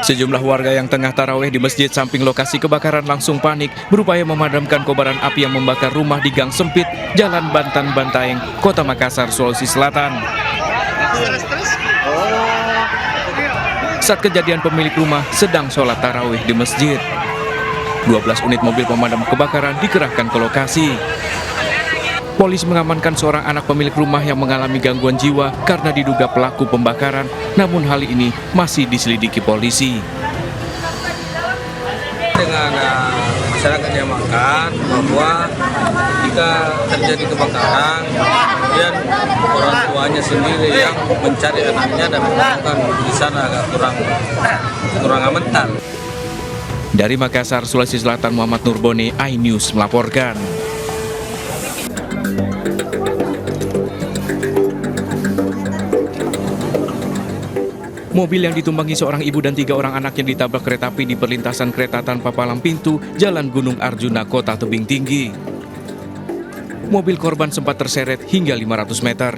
Sejumlah warga yang tengah tarawih di masjid samping lokasi kebakaran langsung panik berupaya memadamkan kobaran api yang membakar rumah di gang sempit Jalan Bantan Bantaeng, Kota Makassar, Sulawesi Selatan. Saat kejadian, pemilik rumah sedang sholat tarawih di masjid. 12 unit mobil pemadam kebakaran dikerahkan ke lokasi. Polisi mengamankan seorang anak pemilik rumah yang mengalami gangguan jiwa karena diduga pelaku pembakaran, namun hal ini masih diselidiki polisi. Dengan masyarakat yang makan bahwa jika terjadi kebakaran, kemudian orang tuanya sendiri yang mencari anaknya dan menemukan di sana agak kurang aman. Dari Makassar, Sulawesi Selatan, Muhammad Nurboni, iNews melaporkan. Mobil yang ditumpangi seorang ibu dan 3 orang anak yang ditabrak kereta api di perlintasan kereta tanpa palang pintu Jalan Gunung Arjuna, Kota Tebing Tinggi. Mobil korban sempat terseret hingga 500 meter.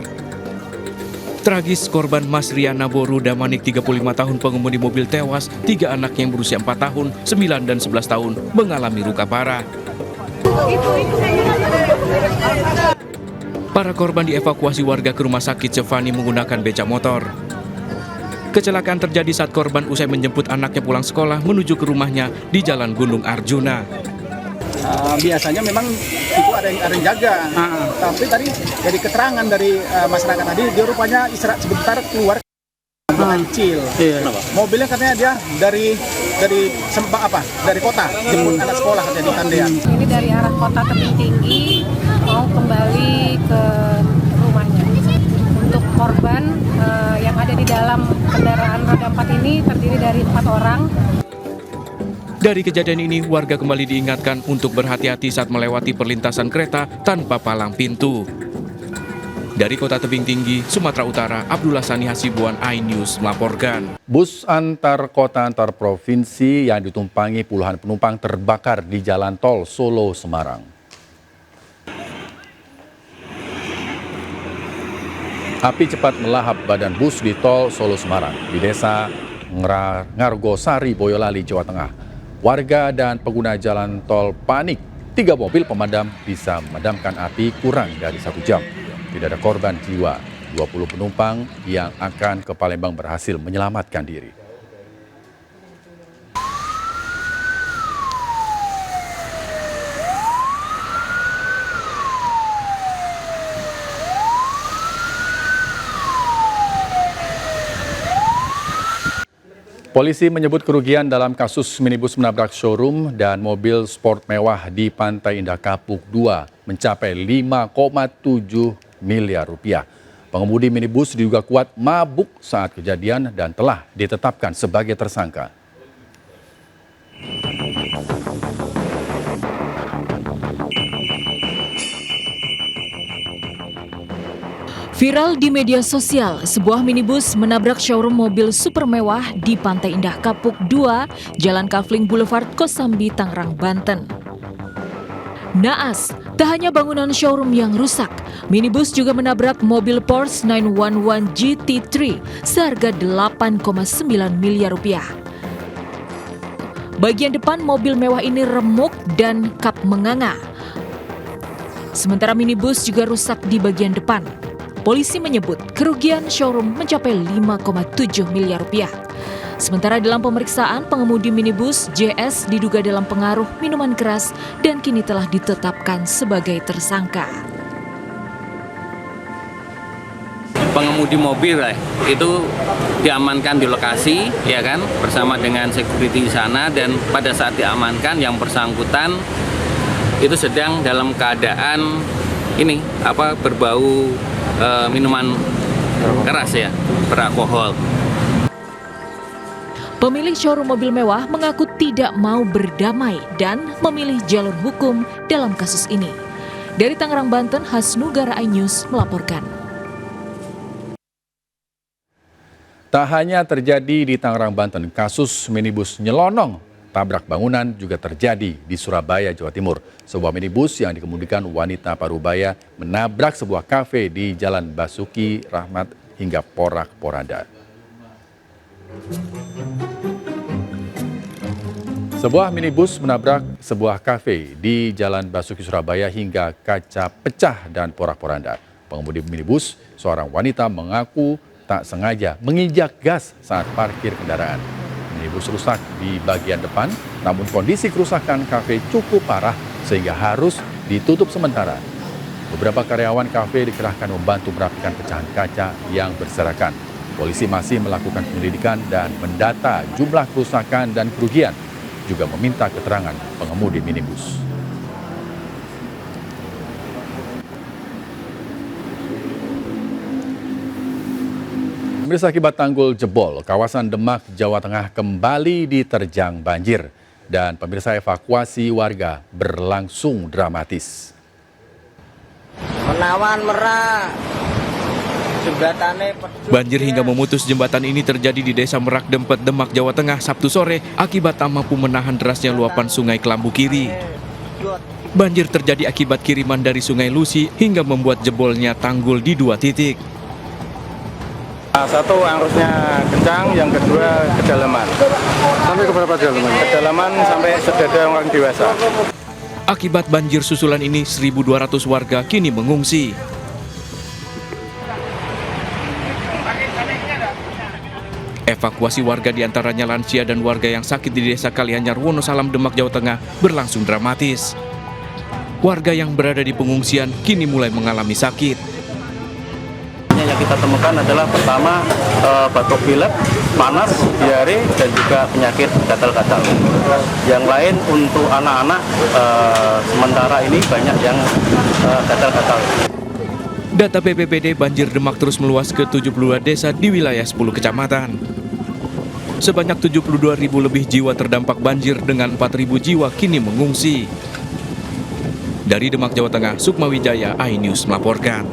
Tragis, korban Mas Riana Boru Damanik, 35 tahun, pengemudi mobil tewas, 3 anak yang berusia 4 tahun, 9 dan 11 tahun mengalami luka parah. Para korban dievakuasi warga ke rumah sakit Cefani menggunakan becak motor. Kecelakaan terjadi saat korban usai menjemput anaknya pulang sekolah menuju ke rumahnya di Jalan Gunung Arjuna. Biasanya memang itu ada yang jaga, tapi tadi dari keterangan dari masyarakat tadi, dia rupanya istirahat sebentar keluar kecil. Mobilnya katanya dia dari kota jemput anak sekolah katanya di Tandean. Ini dari arah Kota Tebing Tinggi mau kembali ke rumahnya. Untuk korban yang ada di dalam kendaraan roda 4 ini terdiri dari 4 orang. Dari kejadian ini, warga kembali diingatkan untuk berhati-hati saat melewati perlintasan kereta tanpa palang pintu. Dari Kota Tebing Tinggi, Sumatera Utara, Abdullah Sani Hasibuan, iNews melaporkan. Bus antar kota antar provinsi yang ditumpangi puluhan penumpang terbakar di jalan tol Solo Semarang. Api cepat melahap badan bus di tol Solo Semarang di desa Ngargosari, Boyolali, Jawa Tengah. Warga dan pengguna jalan tol panik. 3 mobil pemadam bisa memadamkan api kurang dari 1 jam. Tidak ada korban jiwa. 20 penumpang yang akan ke Palembang berhasil menyelamatkan diri. Polisi menyebut kerugian dalam kasus minibus menabrak showroom dan mobil sport mewah di Pantai Indah Kapuk 2 mencapai 5,7 miliar rupiah. Pengemudi minibus diduga kuat mabuk saat kejadian dan telah ditetapkan sebagai tersangka. Viral di media sosial, sebuah minibus menabrak showroom mobil super mewah di Pantai Indah Kapuk 2, Jalan Kafling Boulevard, Kosambi, Tangerang, Banten. Naas, tak hanya bangunan showroom yang rusak, minibus juga menabrak mobil Porsche 911 GT3 seharga 8,9 miliar rupiah. Bagian depan mobil mewah ini remuk dan kap menganga. Sementara minibus juga rusak di bagian depan. Polisi menyebut kerugian showroom mencapai 5,7 miliar rupiah. Sementara dalam pemeriksaan, pengemudi minibus JS diduga dalam pengaruh minuman keras dan kini telah ditetapkan sebagai tersangka. Pengemudi mobil itu diamankan di lokasi, ya kan, bersama dengan security di sana, dan pada saat diamankan yang bersangkutan itu sedang dalam keadaan berbau minuman keras, ya, beralkohol. Pemilik showroom mobil mewah mengaku tidak mau berdamai dan memilih jalur hukum dalam kasus ini. Dari Tangerang, Banten, Hasnugara, iNews melaporkan. Tak hanya terjadi di Tangerang, Banten, kasus minibus nyelonong tabrak bangunan juga terjadi di Surabaya, Jawa Timur. Sebuah minibus yang dikemudikan wanita Parubaya menabrak sebuah kafe di Jalan Basuki Rahmat hingga porak-poranda. Sebuah minibus menabrak sebuah kafe di Jalan Basuki Surabaya hingga kaca pecah dan porak-poranda. Pengemudi minibus, seorang wanita, mengaku tak sengaja menginjak gas saat parkir kendaraan. Minibus rusak di bagian depan, namun kondisi kerusakan kafe cukup parah sehingga harus ditutup sementara. Beberapa karyawan kafe dikerahkan membantu merapikan pecahan kaca yang berserakan. Polisi masih melakukan penyelidikan dan mendata jumlah kerusakan dan kerugian, juga meminta keterangan pengemudi minibus. Pemirsa, akibat tanggul jebol, kawasan Demak, Jawa Tengah kembali diterjang banjir. Dan pemirsa, evakuasi warga berlangsung dramatis. Menawan merah. Banjir hingga memutus jembatan ini terjadi di Desa Merak Dempet, Demak, Jawa Tengah, Sabtu sore akibat tak mampu menahan derasnya luapan Sungai Kelambu Kiri. Banjir terjadi akibat kiriman dari Sungai Lusi hingga membuat jebolnya tanggul di 2 titik. Satu arusnya kencang, yang kedua kedalaman. Sampai ke berapa kedalaman? Kedalaman sampai sedada orang dewasa. Akibat banjir susulan ini, 1.200 warga kini mengungsi. Evakuasi warga diantaranya lansia dan warga yang sakit di Desa Kalianyar, Wonosalam, Demak, Jawa Tengah berlangsung dramatis. Warga yang berada di pengungsian kini mulai mengalami sakit. Yang kita temukan adalah pertama batuk pilek, panas, diare, dan juga penyakit gatal-gatal. Yang lain untuk anak-anak sementara ini banyak yang gatal-gatal. Data BPBD, banjir Demak terus meluas ke 72 desa di wilayah 10 kecamatan. Sebanyak 72.000 lebih jiwa terdampak banjir dengan 4.000 jiwa kini mengungsi. Dari Demak, Jawa Tengah, Sukma Wijaya, iNews melaporkan.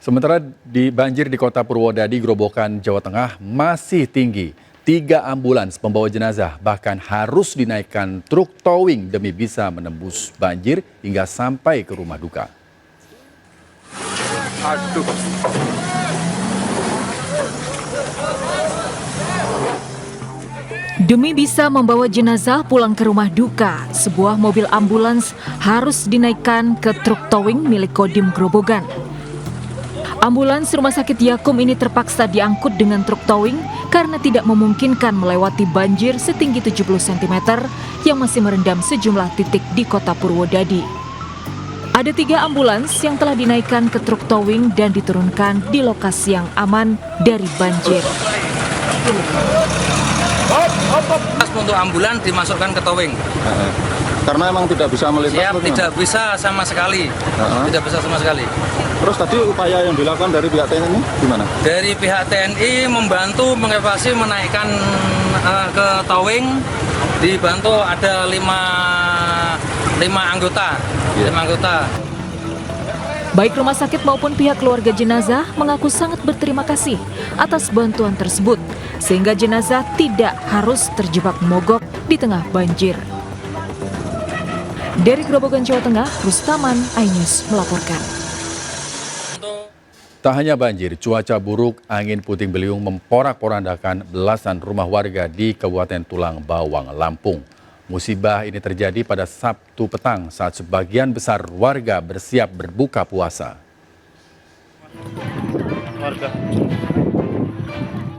Sementara di banjir di Kota Purwodadi, Grobogan, Jawa Tengah masih tinggi. 3 ambulans pembawa jenazah bahkan harus dinaikkan truk towing demi bisa menembus banjir hingga sampai ke rumah duka. Demi bisa membawa jenazah pulang ke rumah duka, sebuah mobil ambulans harus dinaikkan ke truk towing milik Kodim Grobogan. Ambulans Rumah Sakit Yakum ini terpaksa diangkut dengan truk towing karena tidak memungkinkan melewati banjir setinggi 70 cm yang masih merendam sejumlah titik di Kota Purwodadi. Ada 3 ambulans yang telah dinaikkan ke truk towing dan diturunkan di lokasi yang aman dari banjir. Untuk ambulan dimasukkan ke towing. Karena emang tidak bisa melintas. Siap, tidak bisa sama sekali. Tidak bisa sama sekali. Terus tadi upaya yang dilakukan dari pihak TNI gimana? Dari pihak TNI membantu mengevakuasi, menaikkan ke towing, dibantu ada 5 anggota. 5 anggota. Baik rumah sakit maupun pihak keluarga jenazah mengaku sangat berterima kasih atas bantuan tersebut, sehingga jenazah tidak harus terjebak mogok di tengah banjir. Dari Grobogan, Jawa Tengah, Rustaman, iNews melaporkan. Tak hanya banjir, cuaca buruk, angin puting beliung memporak-porandakan belasan rumah warga di Kabupaten Tulang Bawang, Lampung. Musibah ini terjadi pada Sabtu petang saat sebagian besar warga bersiap berbuka puasa.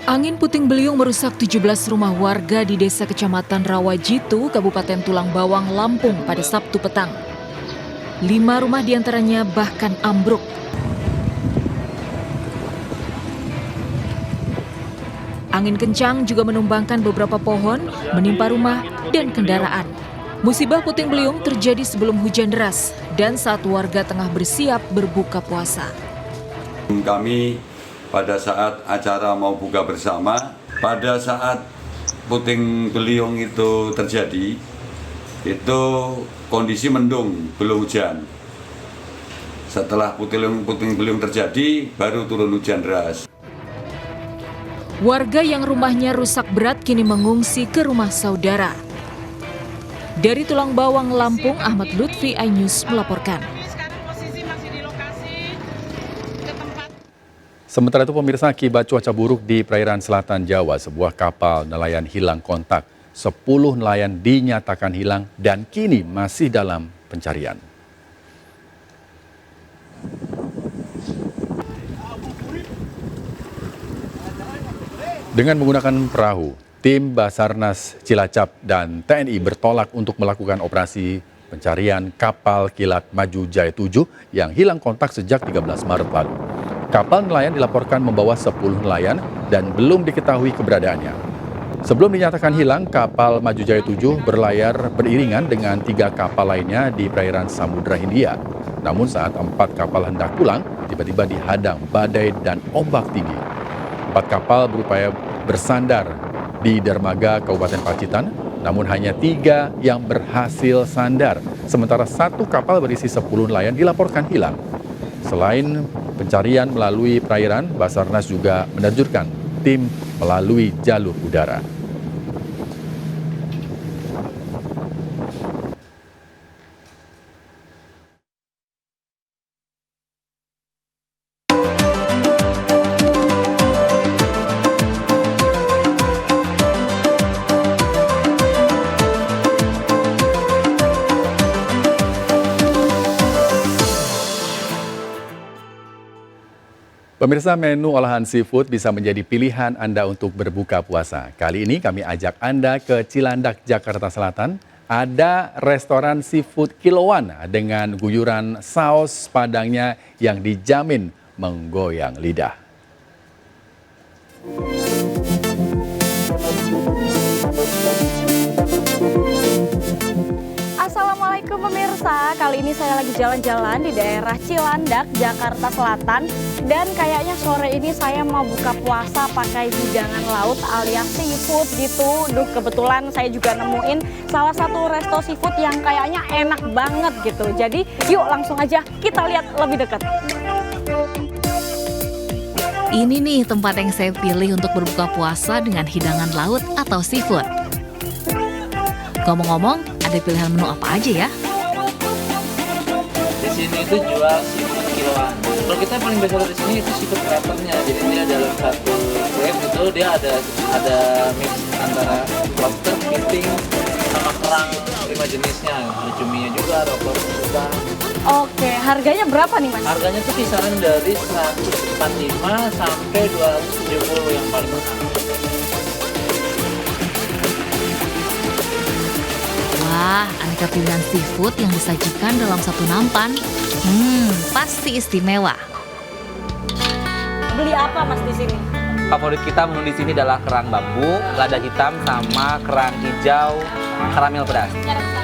Angin puting beliung merusak 17 rumah warga di Desa Kecamatan Rawajitu, Kabupaten Tulang Bawang, Lampung pada Sabtu petang. 5 rumah diantaranya bahkan ambruk. Angin kencang juga menumbangkan beberapa pohon, menimpa rumah dan kendaraan. Musibah puting beliung terjadi sebelum hujan deras dan saat warga tengah bersiap berbuka puasa. Kami pada saat acara mau buka bersama, pada saat puting beliung itu terjadi, itu kondisi mendung, belum hujan. Setelah puting beliung terjadi, baru turun hujan deras. Warga yang rumahnya rusak berat kini mengungsi ke rumah saudara. Dari Tulang Bawang, Lampung, Ahmad Lutfi, iNews melaporkan. Sementara itu pemirsa, akibat cuaca buruk di perairan selatan Jawa, sebuah kapal nelayan hilang kontak. 10 nelayan dinyatakan hilang dan kini masih dalam pencarian. Dengan menggunakan perahu, tim Basarnas Cilacap dan TNI bertolak untuk melakukan operasi pencarian kapal Kilat Maju Jaya 7 yang hilang kontak sejak 13 Maret lalu. Kapal nelayan dilaporkan membawa 10 nelayan dan belum diketahui keberadaannya. Sebelum dinyatakan hilang, kapal Maju Jaya 7 berlayar beriringan dengan 3 kapal lainnya di perairan Samudra Hindia. Namun saat 4 kapal hendak pulang, tiba-tiba dihadang badai dan ombak tinggi. 4 kapal berupaya bersandar di dermaga Kabupaten Pacitan, namun hanya 3 yang berhasil sandar. Sementara 1 kapal berisi 10 nelayan dilaporkan hilang. Selain pencarian melalui perairan, Basarnas juga menerjunkan tim melalui jalur udara. Pemirsa, menu olahan seafood bisa menjadi pilihan Anda untuk berbuka puasa. Kali ini kami ajak Anda ke Cilandak, Jakarta Selatan. Ada restoran seafood kiloan dengan guyuran saus padangnya yang dijamin menggoyang lidah. Assalamualaikum pemirsa, kali ini saya lagi jalan-jalan di daerah Cilandak, Jakarta Selatan. Dan kayaknya sore ini saya mau buka puasa pakai hidangan laut alias seafood gitu. Duh, kebetulan saya juga nemuin salah satu resto seafood yang kayaknya enak banget gitu. Jadi yuk langsung aja kita lihat lebih dekat. Ini nih tempat yang saya pilih untuk berbuka puasa dengan hidangan laut atau seafood. Ngomong-ngomong, ada pilihan menu apa aja ya? Di sini itu jual seafood kiloan. Kalau kita paling besar di sini itu seafood wrappernya. Jadi dia dalam satu wrap itu dia ada mix antara lobster, kepiting, sama kerang 5 jenisnya. Ada cuminya juga, ada opor juga. Oke, harganya berapa nih Mas? Harganya tuh kisaran dari 145 sampai 270 yang paling mahal. Wah, aneka pilihan seafood yang disajikan dalam satu nampan. Pasti istimewa. Beli apa Mas di sini? Favorit kita menu di sini adalah kerang bambu, lada hitam, sama kerang hijau, karamel pedas.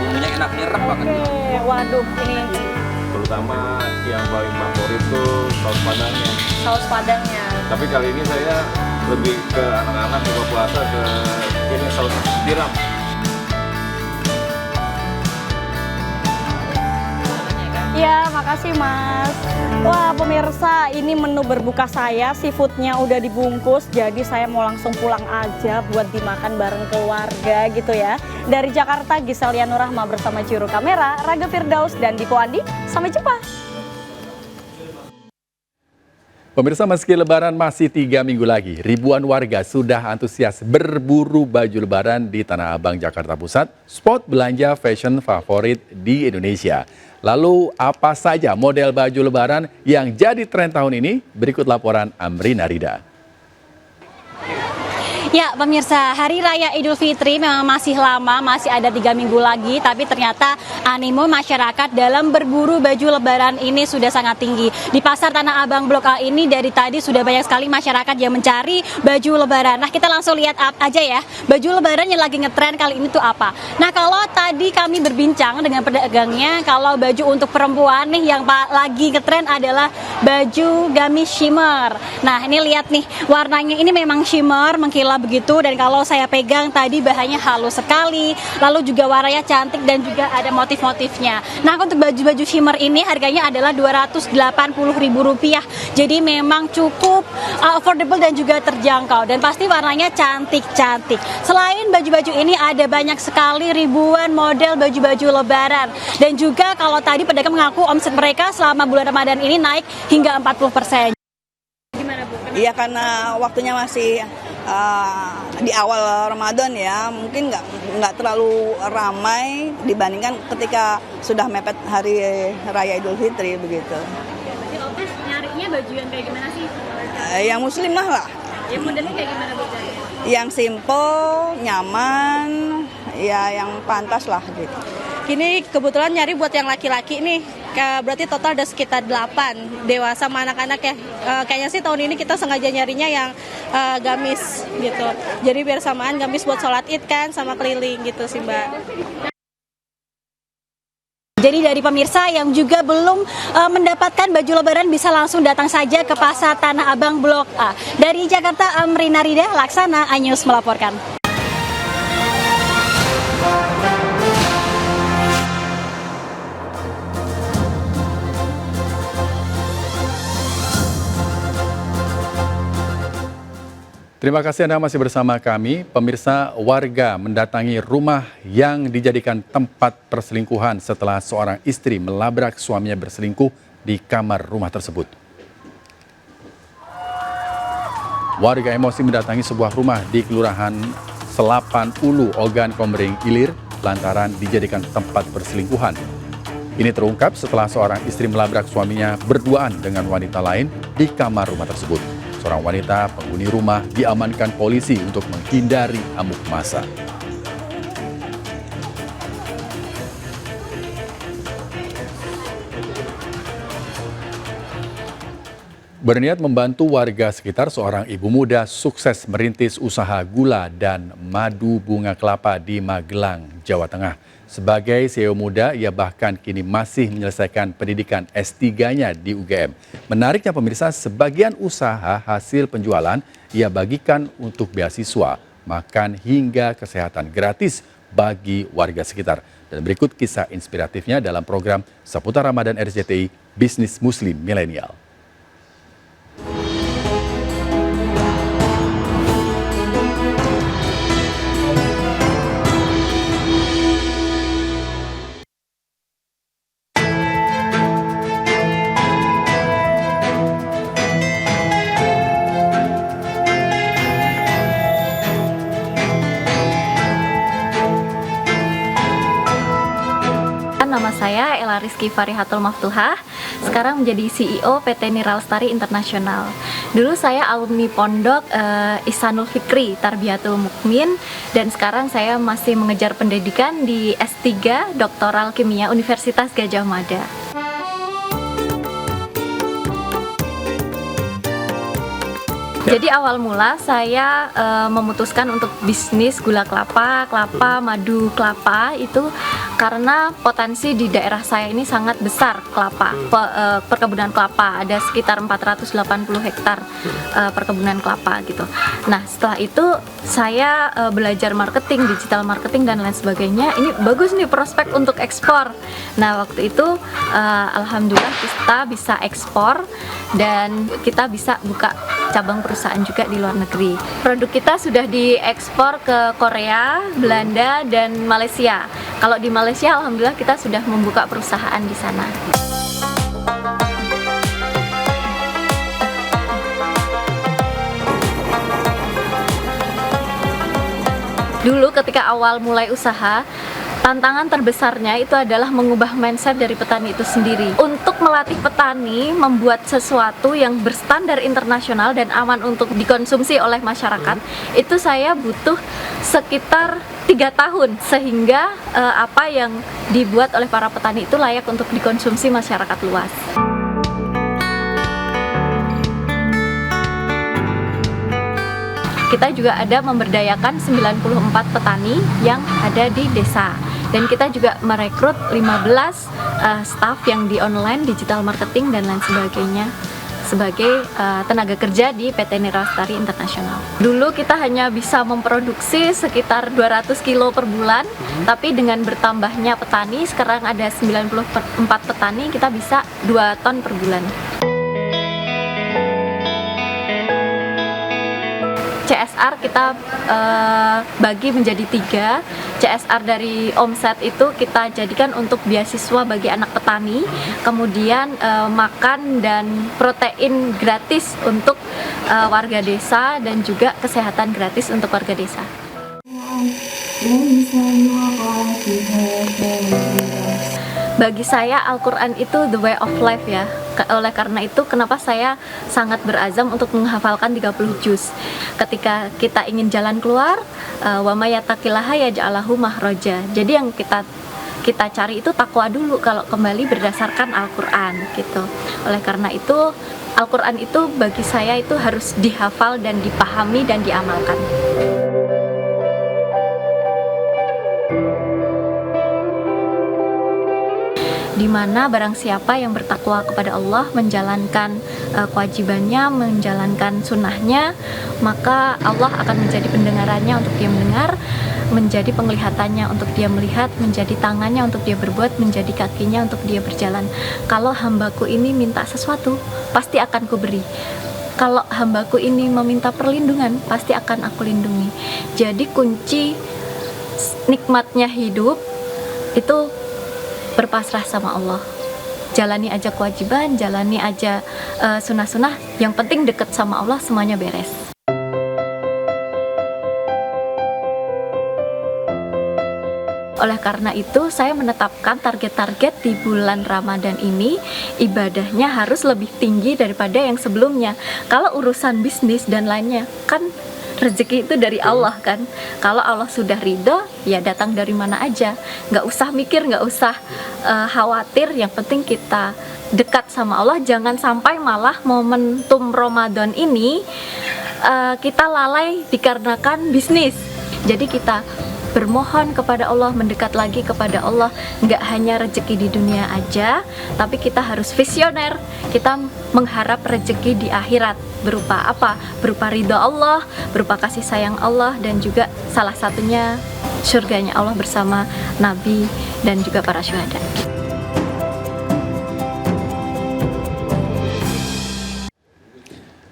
Bumbunya enak, nyerep banget. Waduh, ini terutama yang paling favorit tuh saus padangnya. Saus padangnya. Tapi kali ini saya lebih ke anak-anak buka puasa ke ini saus tiram. Ya, makasih Mas. Wah, pemirsa, ini menu berbuka saya, seafoodnya udah dibungkus, jadi saya mau langsung pulang aja buat dimakan bareng keluarga gitu ya. Dari Jakarta, Gisel Yanur Rahma bersama juru kamera, Raga Firdaus dan Diko Andi. Sampai jumpa. Pemirsa, meski Lebaran masih 3 minggu lagi, ribuan warga sudah antusias berburu baju Lebaran di Tanah Abang, Jakarta Pusat, spot belanja fashion favorit di Indonesia. Lalu apa saja model baju Lebaran yang jadi tren tahun ini? Berikut laporan Amrina Rida. Ya pemirsa, Hari Raya Idul Fitri memang masih lama, masih ada 3 minggu lagi, tapi ternyata animo masyarakat dalam berburu baju Lebaran ini sudah sangat tinggi. Di Pasar Tanah Abang Blok A ini dari tadi sudah banyak sekali masyarakat yang mencari baju Lebaran. Nah, kita langsung lihat aja ya, baju Lebaran yang lagi ngetren kali ini tuh apa. Nah, kalau tadi kami berbincang dengan pedagangnya, kalau baju untuk perempuan nih yang lagi ngetren adalah baju gamis shimmer. Nah, ini lihat nih, warnanya ini memang shimmer, mengkilap begitu, dan kalau saya pegang tadi bahannya halus sekali, lalu juga warnanya cantik dan juga ada motif-motifnya. Nah, untuk baju-baju shimmer ini harganya adalah Rp280.000. Jadi memang cukup affordable dan juga terjangkau, dan pasti warnanya cantik-cantik. Selain baju-baju ini ada banyak sekali ribuan model baju-baju Lebaran, dan juga kalau tadi pedagang mengaku omset mereka selama bulan Ramadan ini naik hingga 40%. Gimana Bu? Iya, karena waktunya masih di awal Ramadan ya, mungkin nggak terlalu ramai dibandingkan ketika sudah mepet hari Raya Idul Fitri begitu. Si Opes nyarinya baju yang kayak gimana sih? Yang muslimah lah. Yang modelnya kayak gimana baju? Yang simple, nyaman, ya yang pantas lah gitu. Kini kebetulan nyari buat yang laki-laki nih, berarti total ada sekitar 8 dewasa sama anak-anak ya. Kayaknya sih tahun ini kita sengaja nyarinya yang gamis gitu. Jadi biar samaan gamis buat sholat id kan sama keliling gitu sih Mbak. Jadi dari pemirsa yang juga belum mendapatkan baju lebaran bisa langsung datang saja ke Pasar Tanah Abang Blok A. Dari Jakarta, Amrina Rida, Laksana, Anyus melaporkan. Terima kasih Anda masih bersama kami. Pemirsa, warga mendatangi rumah yang dijadikan tempat perselingkuhan setelah seorang istri melabrak suaminya berselingkuh di kamar rumah tersebut. Warga emosi mendatangi sebuah rumah di Kelurahan Selapan Ulu, Ogan Komering Ilir lantaran dijadikan tempat perselingkuhan. Ini terungkap setelah seorang istri melabrak suaminya berduaan dengan wanita lain di kamar rumah tersebut. Seorang wanita penghuni rumah diamankan polisi untuk menghindari amuk massa. Berniat membantu warga sekitar, seorang ibu muda sukses merintis usaha gula dan madu bunga kelapa di Magelang, Jawa Tengah. Sebagai CEO muda, ia bahkan kini masih menyelesaikan pendidikan S3-nya di UGM. Menariknya pemirsa, sebagian usaha hasil penjualan ia bagikan untuk beasiswa, makan hingga kesehatan gratis bagi warga sekitar. Dan berikut kisah inspiratifnya dalam program seputar Ramadan RCTI Bisnis Muslim Milenial. Nama saya Ella Rizky Farihatul Maftuhah, sekarang menjadi CEO PT Niralstari Internasional. Dulu saya alumni pondok Ihsanul Fikri Tarbiyatul Mukmin, dan sekarang saya masih mengejar pendidikan di S3 Doktoral Kimia Universitas Gadjah Mada. Jadi awal mula saya memutuskan untuk bisnis gula kelapa, madu kelapa itu karena potensi di daerah saya ini sangat besar kelapa, perkebunan kelapa, ada sekitar 480 hektar perkebunan kelapa gitu. Nah setelah itu saya belajar marketing, digital marketing dan lain sebagainya. Ini bagus nih prospek untuk ekspor. Nah waktu itu alhamdulillah kita bisa ekspor dan kita bisa buka cabang perusahaan juga di luar negeri. Produk kita sudah diekspor ke Korea, Belanda, dan Malaysia. Kalau di Malaysia, alhamdulillah kita sudah membuka perusahaan di sana. Dulu ketika awal mulai usaha, tantangan terbesarnya itu adalah mengubah mindset dari petani itu sendiri. Untuk melatih petani membuat sesuatu yang berstandar internasional dan aman untuk dikonsumsi oleh masyarakat, itu saya butuh sekitar 3 tahun, sehingga apa yang dibuat oleh para petani itu layak untuk dikonsumsi masyarakat luas. Kita juga ada memberdayakan 94 petani yang ada di desa. Dan kita juga merekrut 15 staf yang di online, digital marketing, dan lain sebagainya sebagai tenaga kerja di PT Niralstari Internasional. Dulu kita hanya bisa memproduksi sekitar 200 kilo per bulan, tapi dengan bertambahnya petani, sekarang ada 94 petani, kita bisa 2 ton per bulan. CSR kita bagi menjadi 3. CSR dari omset itu kita jadikan untuk beasiswa bagi anak petani, kemudian makan dan protein gratis untuk warga desa, dan juga kesehatan gratis untuk warga desa. Bagi saya Al-Quran itu the way of life ya. Oleh karena itu kenapa saya sangat berazam untuk menghafalkan 30 juz. Ketika kita ingin jalan keluar, wa may yattaqillaha yaj'alhu mahraja. Jadi yang kita cari itu takwa dulu kalau kembali berdasarkan Al-Quran gitu. Oleh karena itu Al-Quran itu bagi saya itu harus dihafal dan dipahami dan diamalkan. Di mana barang siapa yang bertakwa kepada Allah, menjalankan kewajibannya, menjalankan sunnahnya, maka Allah akan menjadi pendengarannya untuk dia mendengar, menjadi penglihatannya untuk dia melihat, menjadi tangannya untuk dia berbuat, menjadi kakinya untuk dia berjalan. Kalau hambaku ini minta sesuatu, pasti akan kuberi. Kalau hambaku ini meminta perlindungan, pasti akan aku lindungi. Jadi kunci nikmatnya hidup itu berpasrah sama Allah. Jalani aja kewajiban, jalani aja sunnah-sunnah, yang penting deket sama Allah, semuanya beres. Oleh karena itu saya menetapkan target-target di bulan Ramadan ini, ibadahnya harus lebih tinggi daripada yang sebelumnya. Kalau urusan bisnis dan lainnya kan rezeki itu dari Allah kan. Kalau Allah sudah ridho, ya datang dari mana aja. Nggak usah mikir, nggak usah khawatir. Yang penting kita dekat sama Allah. Jangan sampai malah momentum Ramadan ini kita lalai dikarenakan bisnis. Jadi kita bermohon kepada Allah, mendekat lagi kepada Allah. Nggak hanya rezeki di dunia aja, tapi kita harus visioner. Kita mengharap rezeki di akhirat. Berupa apa? Berupa ridho Allah, berupa kasih sayang Allah, dan juga salah satunya surganya Allah bersama Nabi dan juga para syuhada.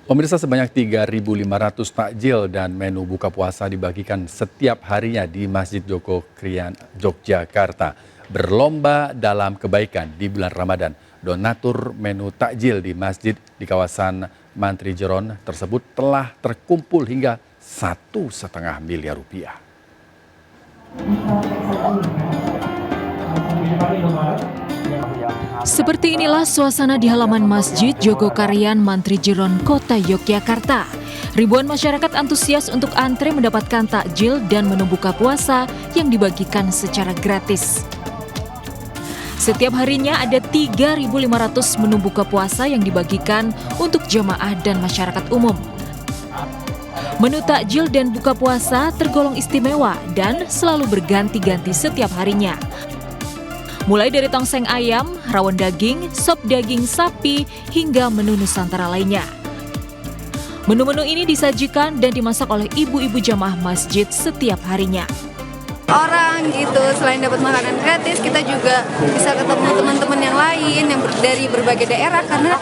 Pemirsa, sebanyak 3.500 takjil dan menu buka puasa dibagikan setiap harinya di Masjid Joko Krian, Yogyakarta. Berlomba dalam kebaikan di bulan Ramadan. Donatur menu takjil di masjid di kawasan Mantri Jeron tersebut telah terkumpul hingga 1,5 miliar rupiah. Seperti inilah suasana di halaman Masjid Jogokarian Mantri Jeron, Kota Yogyakarta. Ribuan masyarakat antusias untuk antre mendapatkan takjil dan menu buka puasa yang dibagikan secara gratis. Setiap harinya ada 3.500 menu buka puasa yang dibagikan untuk jamaah dan masyarakat umum. Menu takjil dan buka puasa tergolong istimewa dan selalu berganti-ganti setiap harinya. Mulai dari tongseng ayam, rawon daging, sop daging sapi, hingga menu Nusantara lainnya. Menu-menu ini disajikan dan dimasak oleh ibu-ibu jamaah masjid setiap harinya. Orang gitu, selain dapat makanan gratis, kita juga bisa ketemu teman-teman yang lain yang dari berbagai daerah, karena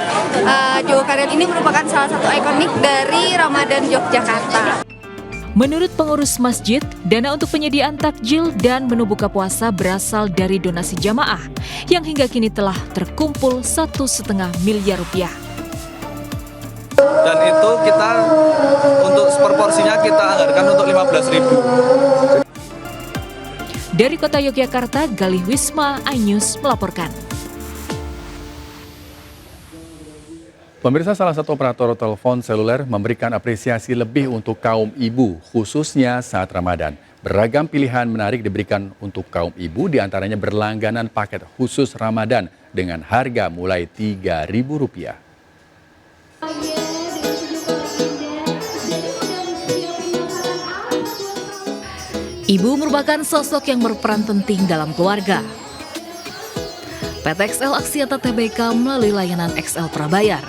Jogokarian ini merupakan salah satu ikonik dari Ramadan Yogyakarta. Menurut pengurus masjid, dana untuk penyediaan takjil dan menu buka puasa berasal dari donasi jamaah yang hingga kini telah terkumpul 1,5 miliar rupiah. Dan itu kita untuk seperporsinya kita anggarkan untuk 15.000. Dari Kota Yogyakarta, Galih Wisma, iNews melaporkan. Pemirsa, salah satu operator telepon seluler memberikan apresiasi lebih untuk kaum ibu, khususnya saat Ramadan. Beragam pilihan menarik diberikan untuk kaum ibu, diantaranya berlangganan paket khusus Ramadan dengan harga mulai Rp3.000. Ibu merupakan sosok yang berperan penting dalam keluarga. PT XL Aksiata Tbk melalui layanan XL Prabayar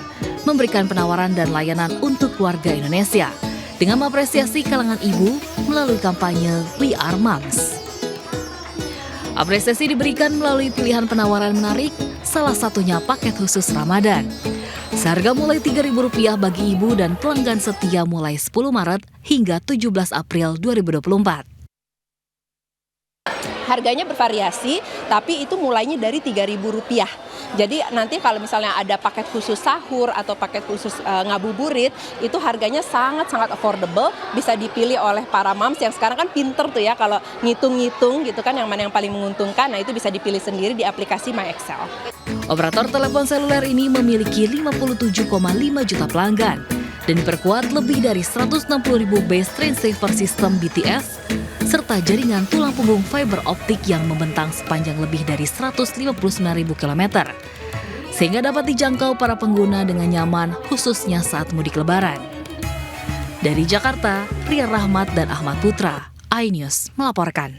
memberikan penawaran dan layanan untuk warga Indonesia dengan mengapresiasi kalangan ibu melalui kampanye We Are Moms. Apresiasi diberikan melalui pilihan penawaran menarik, salah satunya paket khusus Ramadan. Seharga mulai Rp3.000 bagi ibu dan pelanggan setia mulai 10 Maret hingga 17 April 2024. Harganya bervariasi, tapi itu mulainya dari Rp3.000. Jadi nanti kalau misalnya ada paket khusus sahur atau paket khusus ngabuburit, itu harganya sangat-sangat affordable, bisa dipilih oleh para moms yang sekarang kan pinter tuh ya kalau ngitung-ngitung gitu kan yang mana yang paling menguntungkan. Nah itu bisa dipilih sendiri di aplikasi MyExcel. Operator telepon seluler ini memiliki 57,5 juta pelanggan dan diperkuat lebih dari 160.000 base train saver system BTS serta jaringan tulang punggung fiber optik yang membentang sepanjang lebih dari 159.000 km, sehingga dapat dijangkau para pengguna dengan nyaman khususnya saat mudik lebaran. Dari Jakarta, Ria Rahmat dan Ahmad Putra, iNews melaporkan.